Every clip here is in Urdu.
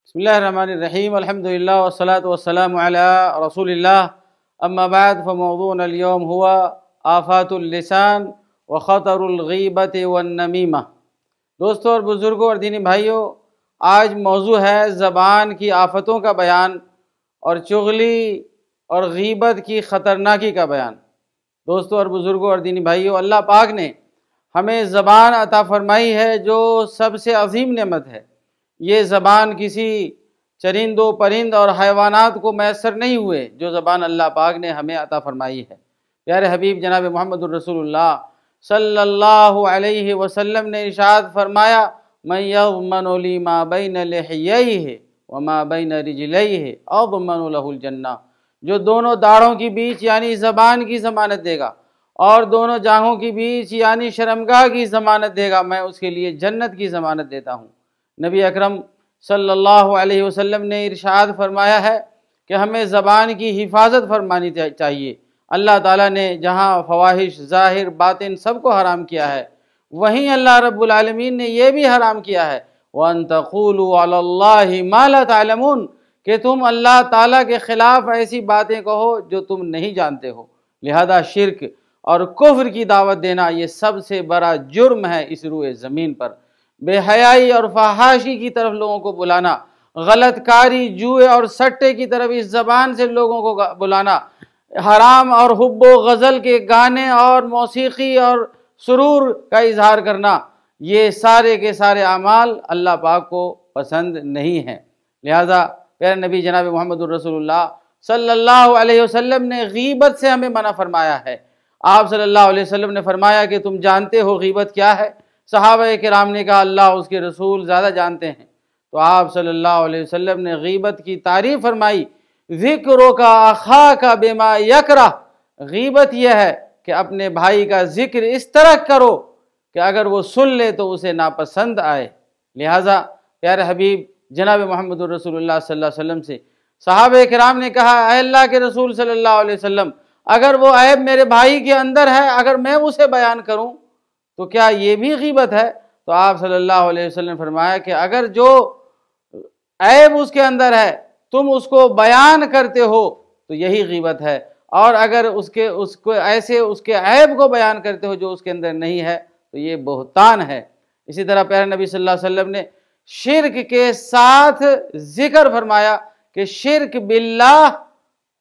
بسم الله الرحمن الرحيم الحمد لله والصلاة والسلام على رسول الله أما بعد فموضوعنا اليوم هو آفات اللسان وخطر الغیبت والنمیمہ۔ دوستوں اور بزرگوں اور دینی بھائیوں، آج موضوع ہے زبان کی آفتوں کا بیان اور چغلی اور غیبت کی خطرناکی کا بیان۔ دوستوں اور بزرگوں اور دینی بھائیوں، اللہ پاک نے ہمیں زبان عطا فرمائی ہے جو سب سے عظیم نعمت ہے۔ یہ زبان کسی چرند و پرند اور حیوانات کو میسر نہیں ہوئے جو زبان اللہ پاک نے ہمیں عطا فرمائی ہے۔ پیارے حبیب جناب محمد الرسول اللہ صلی اللہ علیہ وسلم نے ارشاد فرمایا، من یضمن لی ما بین لحییہ وما بین رجلیہ اضمن لہ الجنہ، جو دونوں داڑھوں کے بیچ یعنی زبان کی ضمانت دے گا اور دونوں جانگھوں کے بیچ یعنی شرمگاہ کی ضمانت دے گا، میں اس کے لیے جنت کی ضمانت دیتا ہوں۔ نبی اکرم صلی اللہ علیہ وسلم نے ارشاد فرمایا ہے کہ ہمیں زبان کی حفاظت فرمانی چاہیے۔ اللہ تعالیٰ نے جہاں فواحش ظاہر باطن سب کو حرام کیا ہے، وہیں اللہ رب العالمین نے یہ بھی حرام کیا ہے وَأَن تَقُولُوا عَلَى اللَّهِ مَا لَا تَعْلَمُونَ، کہ تم اللہ تعالیٰ کے خلاف ایسی باتیں کہو جو تم نہیں جانتے ہو۔ لہذا شرک اور کفر کی دعوت دینا یہ سب سے بڑا جرم ہے اس روئے زمین پر۔ بے حیائی اور فحاشی کی طرف لوگوں کو بلانا، غلط کاری، جوئے اور سٹے کی طرف اس زبان سے لوگوں کو بلانا، حرام اور حب و غزل کے گانے اور موسیقی اور سرور کا اظہار کرنا، یہ سارے کے سارے اعمال اللہ پاک کو پسند نہیں ہیں۔ لہذا پیارے نبی جناب محمد الرسول اللہ صلی اللہ علیہ وسلم نے غیبت سے ہمیں منع فرمایا ہے۔ آپ صلی اللہ علیہ وسلم نے فرمایا کہ تم جانتے ہو غیبت کیا ہے؟ صحابہ کرام نے کہا اللہ اس کے رسول زیادہ جانتے ہیں۔ تو آپ صلی اللہ علیہ وسلم نے غیبت کی تعریف فرمائی، ذکرک اخاک بما یکرہ، غیبت یہ ہے کہ اپنے بھائی کا ذکر اس طرح کرو کہ اگر وہ سن لے تو اسے ناپسند آئے۔ لہٰذا پیارے حبیب جناب محمد الرسول اللہ صلی اللہ علیہ وسلم سے صحابہ کرام نے کہا، اے اللہ کے رسول صلی اللہ علیہ وسلم، اگر وہ عیب میرے بھائی کے اندر ہے، اگر میں اسے بیان کروں تو کیا یہ بھی غیبت ہے؟ تو آپ صلی اللہ علیہ وسلم نے فرمایا کہ اگر جو عیب اس کے اندر ہے تم اس کو بیان کرتے ہو تو یہی غیبت ہے، اور اگر اس کے عیب کو بیان کرتے ہو جو اس کے اندر نہیں ہے تو یہ بہتان ہے۔ اسی طرح پیارے نبی صلی اللہ علیہ وسلم نے شرک کے ساتھ ذکر فرمایا کہ شرک باللہ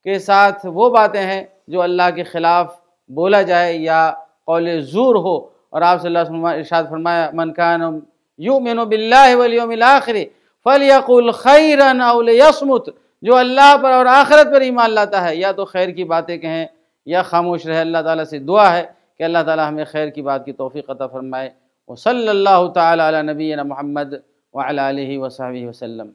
کے ساتھ وہ باتیں ہیں جو اللہ کے خلاف بولا جائے یا قول زور ہو، اور آپ صلی اللہ علیہ وسلم ارشاد فرمایا، من کان یؤمن باللہ والیوم الآخر فلیقل خیرا او لیصمت، جو اللہ پر اور آخرت پر ایمان لاتا ہے یا تو خیر کی باتیں کہیں یا خاموش رہے۔ اللہ تعالیٰ سے دعا ہے کہ اللہ تعالیٰ ہمیں خیر کی بات کی توفیق عطا فرمائے۔ وصلی اللہ تعالیٰ علی نبینا محمد وعلی آلہ وصحبہ وسلم۔